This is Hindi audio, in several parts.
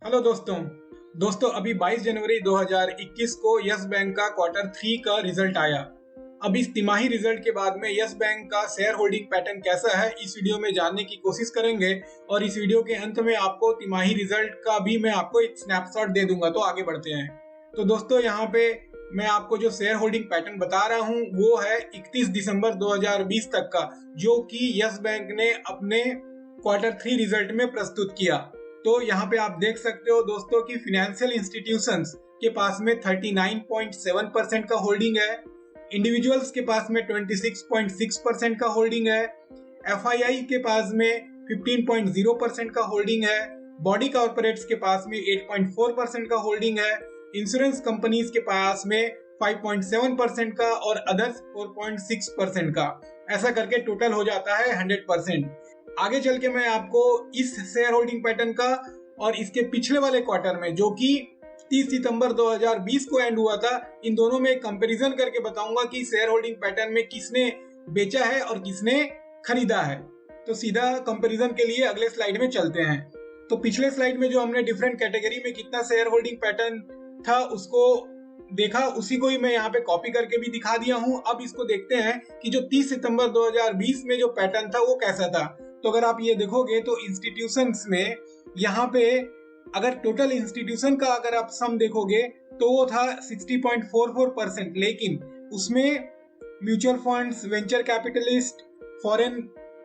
हेलो दोस्तों अभी 22 जनवरी 2021 को यस बैंक का क्वार्टर 3 का रिजल्ट आया। अब इस तिमाही रिजल्ट के बाद में यस बैंक का शेयर होल्डिंग पैटर्न कैसा है इस वीडियो में जानने की कोशिश करेंगे और इस वीडियो के अंत में आपको तिमाही रिजल्ट का भी मैं आपको एक स्नैपशॉट दे दूंगा। तो आगे बढ़ते हैं। तो दोस्तों यहाँ पे मैं आपको जो शेयर होल्डिंग पैटर्न बता रहा हूँ वो है 31 दिसंबर 2020 तक का, जो कि यस बैंक ने अपने क्वार्टर 3 रिजल्ट में प्रस्तुत किया। तो यहाँ पे आप देख सकते हो दोस्तों कि फाइनेंशियल इंस्टीट्यूशंस के पास में 39.7% का होल्डिंग है, इंडिविजुअल्स के पास में 26.6% का होल्डिंग है, एफआईआई के पास में 15.0% का होल्डिंग है, बॉडी कॉर्पोरेट्स के पास में 8.4% का होल्डिंग है, इंश्योरेंस कंपनीज के पास में 5.7% का और अदर्स 4.6% का। ऐसा करके टोटल हो जाता है 100%। आगे चल के मैं आपको इस शेयर होल्डिंग पैटर्न का और इसके पिछले वाले क्वार्टर में जो कि 30 सितंबर 2020 को एंड हुआ था, इन दोनों में कंपैरिजन करके बताऊंगा कि शेयर होल्डिंग पैटर्न में किसने बेचा है और किसने खरीदा है। तो सीधा कंपैरिजन के लिए अगले स्लाइड में चलते हैं। तो पिछले स्लाइड में जो हमने डिफरेंट कैटेगरी में कितना शेयर होल्डिंग पैटर्न था उसको देखा, उसी को ही मैं यहाँ पे कॉपी करके भी दिखा दिया हूँ। अब इसको देखते हैं कि जो 30 सितंबर 2020 में जो पैटर्न था वो कैसा था। तो अगर आप ये देखोगे तो इंस्टीट्यूशंस में यहाँ पे अगर टोटल इंस्टीट्यूशन का अगर आप सम देखोगे तो वो था 60.44%, लेकिन उसमें mutual funds, venture capitalist, foreign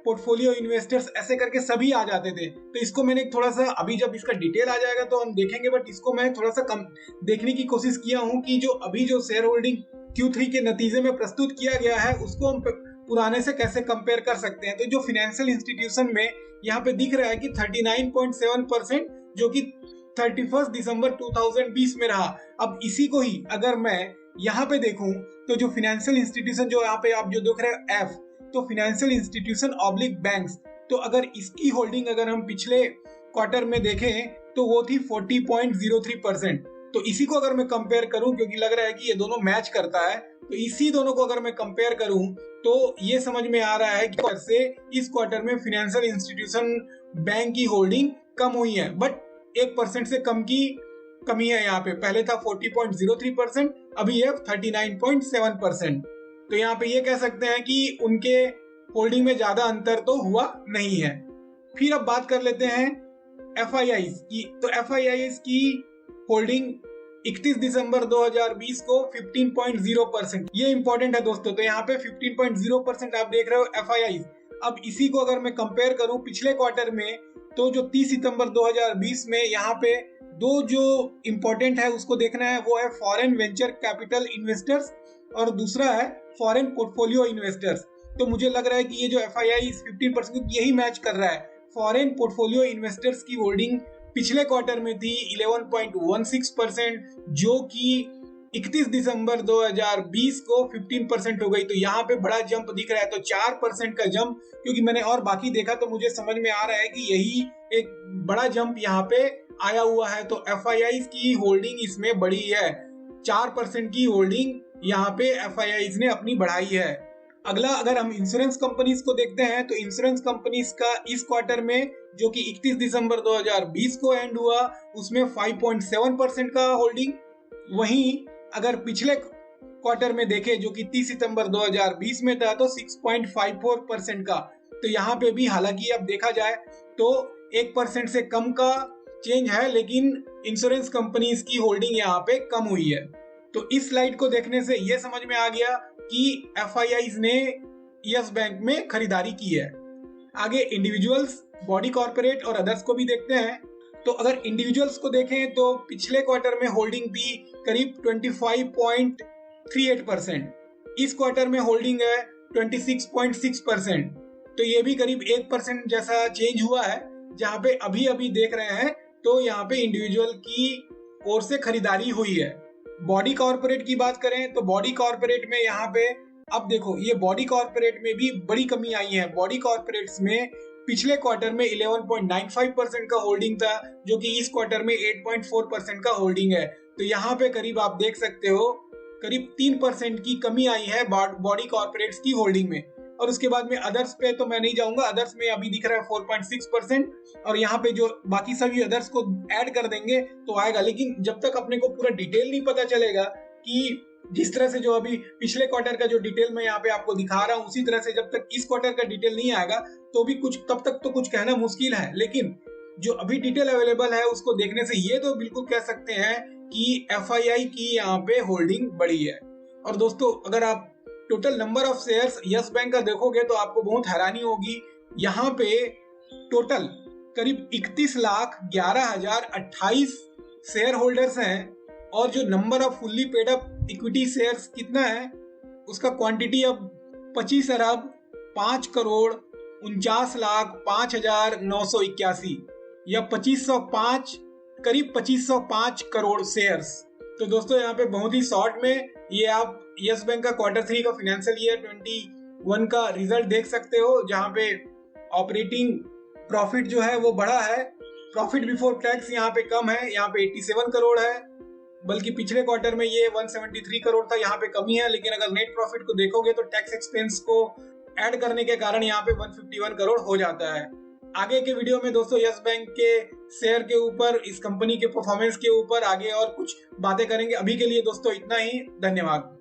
portfolio investors ऐसे करके सभी आ जाते थे। तो इसको मैंने थोड़ा सा, अभी जब इसका डिटेल आ जाएगा तो हम देखेंगे, बट इसको मैं थोड़ा सा कम देखने की कोशिश किया हूँ कि जो अभी जो शेयर होल्डिंग Q3 के नतीजे में प्रस्तुत किया गया है उसको हम पुराने से कैसे कंपेयर कर सकते हैं। तो जो फाइनेंशियल इंस्टीट्यूशन में यहाँ पे दिख रहा है कि 39.7% जो कि 31 दिसंबर 2020 में रहा। अब इसी को ही अगर मैं यहाँ पे देखूं तो जो फाइनेंशियल इंस्टीट्यूशन जो यहाँ पे आप जो देख रहे हैं एफ, तो फाइनेंशियल इंस्टीट्यूशन ऑब्लिक बैंक्स, तो अगर इसकी होल्डिंग अगर हम पिछले क्वार्टर में देखें तो वो थी 40.03%। तो इसी को अगर मैं कंपेयर करूं, क्योंकि लग रहा है कि ये दोनों मैच करता है, तो इसी दोनों को अगर मैं कंपेयर करूं तो ये समझ में आ रहा है कि से इस क्वार्टर में फाइनेंशियल इंस्टीट्यूशन बैंक की होल्डिंग कम हुई है, बट 1% से कम की कमी है। यहाँ पे पहले था 40.03%, अभी है 39.7%। तो यहाँ पे ये कह सकते हैं कि उनके होल्डिंग में ज्यादा अंतर तो हुआ नहीं है। फिर अब बात कर लेते हैं एफआईआईज की। तो एफआईआईज की होल्डिंग 31 दिसंबर 2020 को 15.0%, ये इंपॉर्टेंट है दोस्तों। तो यहाँ पे 15.0% आप देख रहे हो एफआईआईज। अब इसी को अगर मैं कंपेयर करूं पिछले क्वार्टर में, तो जो 30 सितंबर 2020 में यहाँ पे दो जो इंपॉर्टेंट है उसको देखना है, वो है फॉरेन वेंचर कैपिटल इन्वेस्टर्स और दूसरा है फॉरेन पोर्टफोलियो इन्वेस्टर्स। तो मुझे लग रहा है कि ये जो एफआईआई 15% यही मैच कर रहा है। फॉरेन पोर्टफोलियो इन्वेस्टर्स की होल्डिंग पिछले क्वार्टर में थी 11.16%, जो कि 31 दिसंबर 2020 को 15% हो गई। तो यहाँ पे बड़ा जंप दिख रहा है, तो 4% का जंप, क्योंकि मैंने और बाकी देखा तो मुझे समझ में आ रहा है कि यही एक बड़ा जंप यहाँ पे आया हुआ है। तो एफआईआई की होल्डिंग इसमें बढ़ी है, 4% की होल्डिंग यहाँ पे एफआईआई ने अपनी बढ़ाई है। अगला अगर हम इंश्योरेंस कंपनीज को देखते हैं तो इंश्योरेंस कंपनीज का इस क्वार्टर में जो कि 31 दिसंबर 2020 को एंड हुआ उसमें 5.7% का होल्डिंग। वहीं अगर पिछले क्वार्टर में देखें जो कि 30 सितंबर 2020 में था तो 6.54% का। तो यहाँ पे भी हालांकि अब देखा जाए तो 1% से कम का चेंज है, लेकिन इंश्योरेंस कंपनीज की होल्डिंग यहाँ पे कम हुई है। तो इस स्लाइड को देखने से यह समझ में आ गया कि एफआईआईज ने यस बैंक में खरीदारी की है। आगे इंडिविजुअल्स, बॉडी कॉर्पोरेट और अदर्स को भी देखते हैं। तो अगर इंडिविजुअल्स को देखें तो पिछले क्वार्टर में होल्डिंग थी करीब 25.38%, इस क्वार्टर में होल्डिंग है 26.6%। तो ये भी करीब 1% जैसा चेंज हुआ है, जहां पे अभी अभी देख रहे हैं तो यहाँ पे इंडिविजुअल की ओर से खरीदारी हुई है। बॉडी कॉर्पोरेट की बात करें तो बॉडी कॉर्पोरेट में यहाँ पे अब देखो ये बॉडी कॉर्पोरेट में भी बड़ी कमी आई है। बॉडी कॉर्पोरेट्स में पिछले क्वार्टर में 11.95% का होल्डिंग था, जो कि इस क्वार्टर में 8.4% का होल्डिंग है। तो यहाँ पे करीब आप देख सकते हो करीब 3% की कमी आई है बॉडी कॉर्पोरेट्स की होल्डिंग में। और उसके बाद में अदर्स पे तो मैं नहीं जाऊंगा। अदर्स में अभी दिख रहा है 4.6%, और यहाँ पे जो बाकी सभी अदर्स को ऐड कर देंगे तो आएगा। लेकिन जब तक अपने को पूरा डिटेल नहीं पता चलेगा कि जिस तरह से जो अभी पिछले क्वार्टर का जो डिटेल मैं यहाँ पे आपको दिखा रहा हूँ, उसी तरह से जब तक इस क्वार्टर का डिटेल नहीं आएगा तो भी कुछ तब तक तो कुछ कहना मुश्किल है। लेकिन जो अभी डिटेल अवेलेबल है उसको देखने से ये तो बिल्कुल कह सकते हैं कि FII की यहाँ पे होल्डिंग बढ़ी है। और दोस्तों अगर आप total number of shares yes bank का देखोगे तो आपको बहुत हैरानी होगी। यहाँ पे टोटल करीब 31,11,028 शेयर होल्डर्स हैं, और जो number off fully paid up equity shares कितना है, उसका क्वांटिटी अब 25,49,05,0981 या 2505 करीब 2505 करोड़ शेयर्स। तो दोस्तों यहाँ पे बहुत ही शॉर्ट में ये आप यस बैंक का Q3 का फाइनेंशियल ईयर 21 का रिजल्ट देख सकते हो, जहाँ पे ऑपरेटिंग प्रॉफिट जो है वो बढ़ा है। प्रॉफिट बिफोर टैक्स यहाँ पे कम है, यहाँ पे 87 करोड़ है, बल्कि पिछले क्वार्टर में ये 173 करोड़ था, यहाँ पे कमी है। लेकिन अगर नेट प्रॉफिट को देखोगे तो टैक्स एक्सपेंस को ऐड करने के कारण यहाँ पे 151 करोड़ हो जाता है। आगे के वीडियो में दोस्तों यस बैंक के शेयर के ऊपर, इस कंपनी के परफॉर्मेंस के ऊपर आगे और कुछ बातें करेंगे। अभी के लिए दोस्तों इतना ही, धन्यवाद।